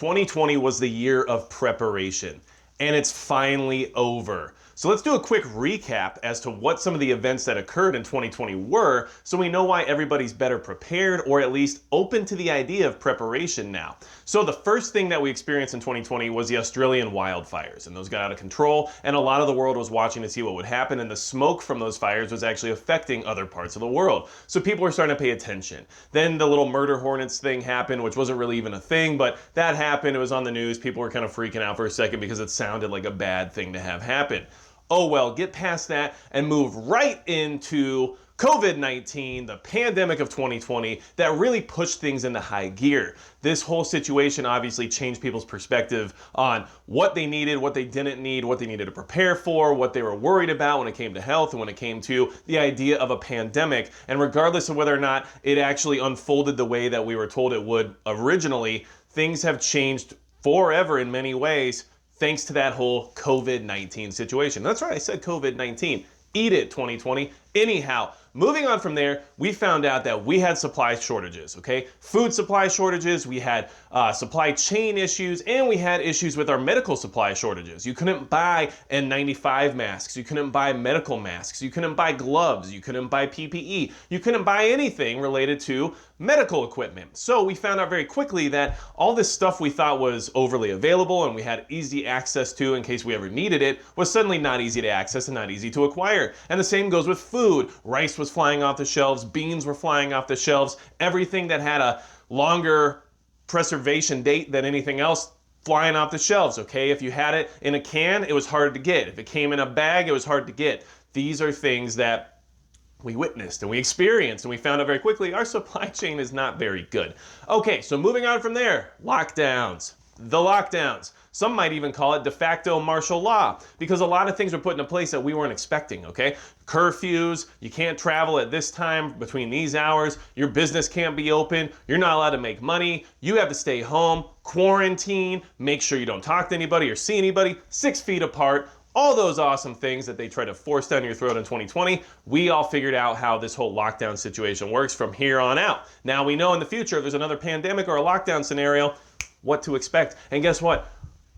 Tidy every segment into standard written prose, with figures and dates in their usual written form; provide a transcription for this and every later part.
2020 was the year of preparation, and it's finally over. So let's do a quick recap as to what some of the events that occurred in 2020 were, so we know why everybody's better prepared, or at least open to the idea of preparation now. So the first thing that we experienced in 2020 was the Australian wildfires, and those got out of control, and a lot of the world was watching to see what would happen, and the smoke from those fires was actually affecting other parts of the world. So people were starting to pay attention. Then the little murder hornets thing happened, which wasn't really even a thing, but that happened. It was on the news. People were kind of freaking out for a second because it sounded like a bad thing to have happen. Oh well, get past that and move right into COVID-19, the pandemic of 2020 that really pushed things into high gear. This whole situation obviously changed people's perspective on what they needed, what they didn't need, what they needed to prepare for, what they were worried about when it came to health and when it came to the idea of a pandemic. And regardless of whether or not it actually unfolded the way that we were told it would originally, things have changed forever in many ways, thanks to that whole COVID-19 situation. That's right, I said COVID-19. Eat it, 2020. Anyhow, moving on from there, we found out that we had supply shortages, okay? Food supply shortages, we had supply chain issues, and we had issues with our medical supply shortages. You couldn't buy N95 masks, you couldn't buy medical masks, you couldn't buy gloves, you couldn't buy PPE, you couldn't buy anything related to medical equipment. So we found out very quickly that all this stuff we thought was overly available and we had easy access to in case we ever needed it was suddenly not easy to access and not easy to acquire. And the same goes with food. Rice was flying off the shelves, beans were flying off the shelves, everything that had a longer preservation date than anything else flying off the shelves, okay? If you had it in a can, it was hard to get. If it came in a bag, it was hard to get. These are things that we witnessed and we experienced, and we found out very quickly our supply chain is not very good. Okay, so moving on from there, lockdowns. The lockdowns. Some might even call it de facto martial law, because a lot of things were put into place that we weren't expecting, okay? Curfews, you can't travel at this time between these hours, your business can't be open, you're not allowed to make money, you have to stay home, quarantine, make sure you don't talk to anybody or see anybody, 6 feet apart. All those awesome things that they try to force down your throat in 2020, we all figured out how this whole lockdown situation works from here on out. Now we know in the future if there's another pandemic or a lockdown scenario, what to expect. And guess what?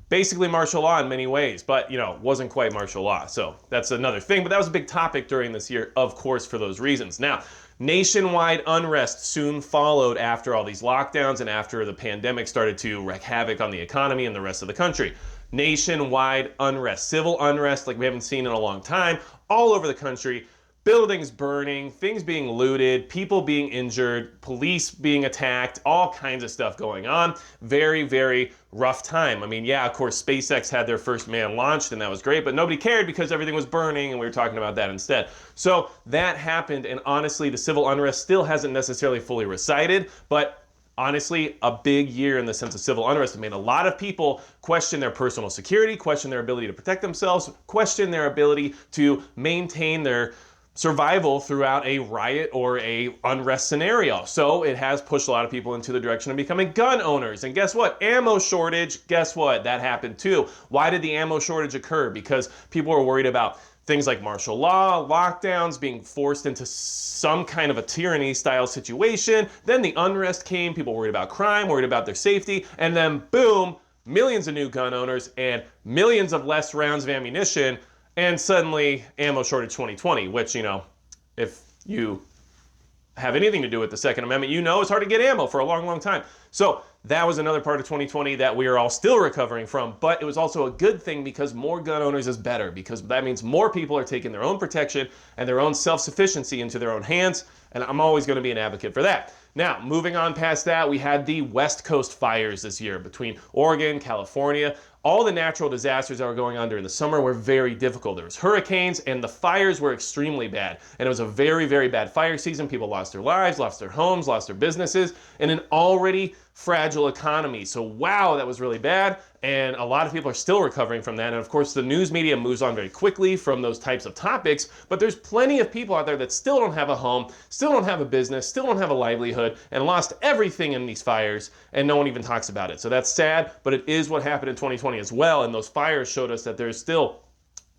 Basically martial law in many ways, but wasn't quite martial law. So that's another thing, but that was a big topic during this year, of course, for those reasons. Now, nationwide unrest soon followed after all these lockdowns and after the pandemic started to wreak havoc on the economy and the rest of the country. Nationwide unrest, civil unrest like we haven't seen in a long time, all over the country. Buildings burning, things being looted, people being injured, police being attacked, all kinds of stuff going on. Very, very rough time. I mean, yeah, of course, SpaceX had their first man launched and that was great, but nobody cared because everything was burning and we were talking about that instead. So that happened, and honestly, the civil unrest still hasn't necessarily fully recited, but honestly, a big year in the sense of civil unrest. It made a lot of people question their personal security, question their ability to protect themselves, question their ability to maintain their survival throughout a riot or a unrest scenario. So it has pushed a lot of people into the direction of becoming gun owners. And guess what? Ammo shortage, guess what? That happened too. Why did the ammo shortage occur? Because people were worried about things like martial law, lockdowns, being forced into some kind of a tyranny style situation. Then the unrest came, people worried about crime, worried about their safety, and then boom, millions of new gun owners and millions of less rounds of ammunition, and suddenly ammo shortage 2020, which, if you have anything to do with the Second Amendment, it's hard to get ammo for a long, long time. So that was another part of 2020 that we are all still recovering from, but it was also a good thing because more gun owners is better, because that means more people are taking their own protection and their own self-sufficiency into their own hands, and I'm always going to be an advocate for that. Now, moving on past that, we had the West Coast fires this year between Oregon, California. All the natural disasters that were going on during the summer were very difficult. There was hurricanes and the fires were extremely bad. And it was a very, very bad fire season. People lost their lives, lost their homes, lost their businesses in an already fragile economy. So wow, that was really bad. And a lot of people are still recovering from that. And of course, the news media moves on very quickly from those types of topics, but there's plenty of people out there that still don't have a home, still don't have a business, still don't have a livelihood, and lost everything in these fires, and no one even talks about it. So that's sad, but it is what happened in 2020 as well. And those fires showed us that there's still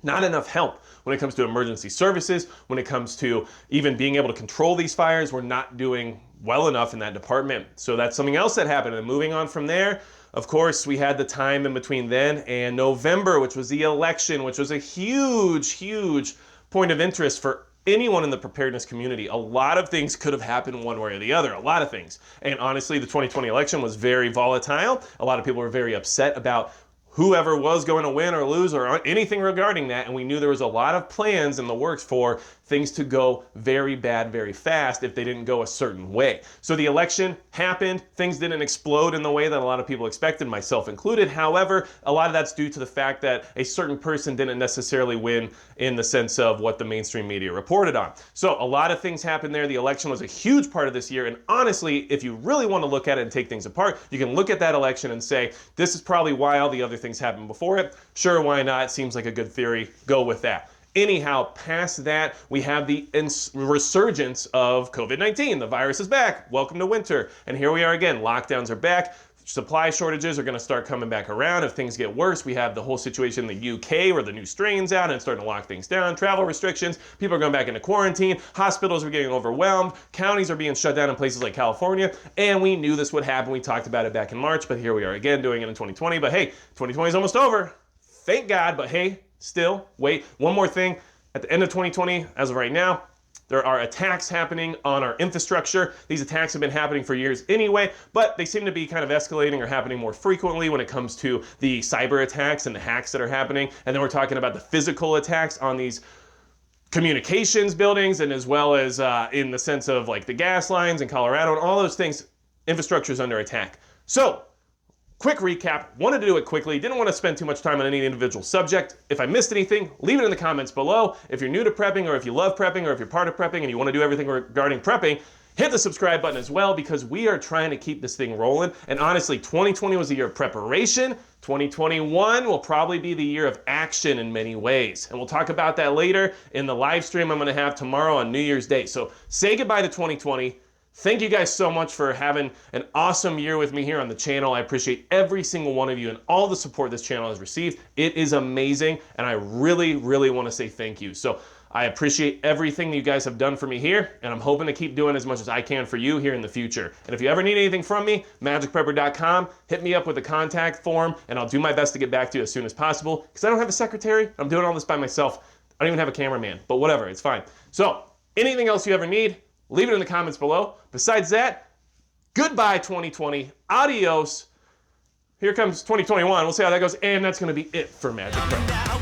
not enough help when it comes to emergency services, when it comes to even being able to control these fires. We're not doing well enough in that department. So that's something else that happened. And moving on from there, Of course, we had the time in between then and November, which was the election, which was a huge point of interest for anyone in the preparedness community. A lot of things could have happened one way or the other, a lot of things. And honestly, the 2020 election was very volatile. A lot of people were very upset about whoever was going to win or lose or anything regarding that, and we knew there was a lot of plans in the works for things to go very bad very fast if they didn't go a certain way. So the election happened, things didn't explode in the way that a lot of people expected, myself included. However, a lot of that's due to the fact that a certain person didn't necessarily win in the sense of what the mainstream media reported on. So a lot of things happened there. The election was a huge part of this year, and honestly, if you really want to look at it and take things apart, you can look at that election and say, this is probably why all the other things happened before it. Sure, why not? Seems like a good theory. Go with that. Anyhow, past that, we have the resurgence of COVID-19. The virus is back. Welcome to winter. And here we are again. Lockdowns are back. Supply shortages are going to start coming back around. If things get worse, we have the whole situation in the UK where the new strain's out and it's starting to lock things down. Travel restrictions. People are going back into quarantine. Hospitals are getting overwhelmed. Counties are being shut down in places like California. And we knew this would happen. We talked about it back in March, but here we are again doing it in 2020. But hey, 2020 is almost over. Thank God. But hey, still, wait, one more thing. At the end of 2020, as of right now, there are attacks happening on our infrastructure. These attacks have been happening for years anyway, but they seem to be kind of escalating or happening more frequently when it comes to the cyber attacks and the hacks that are happening. And then we're talking about the physical attacks on these communications buildings, and as well as in the sense of like the gas lines in Colorado and all those things. Infrastructure is under attack. So, quick recap, wanted to do it quickly, didn't want to spend too much time on any individual subject. If I missed anything, leave it in the comments below. If you're new to prepping, or if you love prepping, or if you're part of prepping and you want to do everything regarding prepping, hit the subscribe button as well, because we are trying to keep this thing rolling. And honestly, 2020 was a year of preparation. 2021 will probably be the year of action in many ways. And we'll talk about that later in the live stream I'm going to have tomorrow on New Year's Day. So say goodbye to 2020. Thank you guys so much for having an awesome year with me here on the channel. I appreciate every single one of you and all the support this channel has received. It is amazing, and I really want to say thank you. So I appreciate everything that you guys have done for me here, and I'm hoping to keep doing as much as I can for you here in the future. And if you ever need anything from me, magicprepper.com, hit me up with a contact form, and I'll do my best to get back to you as soon as possible, because I don't have a secretary. I'm doing all this by myself. I don't even have a cameraman, but whatever, it's fine. So anything else you ever need, leave it in the comments below. Besides that, goodbye 2020, adios. Here comes 2021, we'll see how that goes, and that's gonna be it for Magic Prep.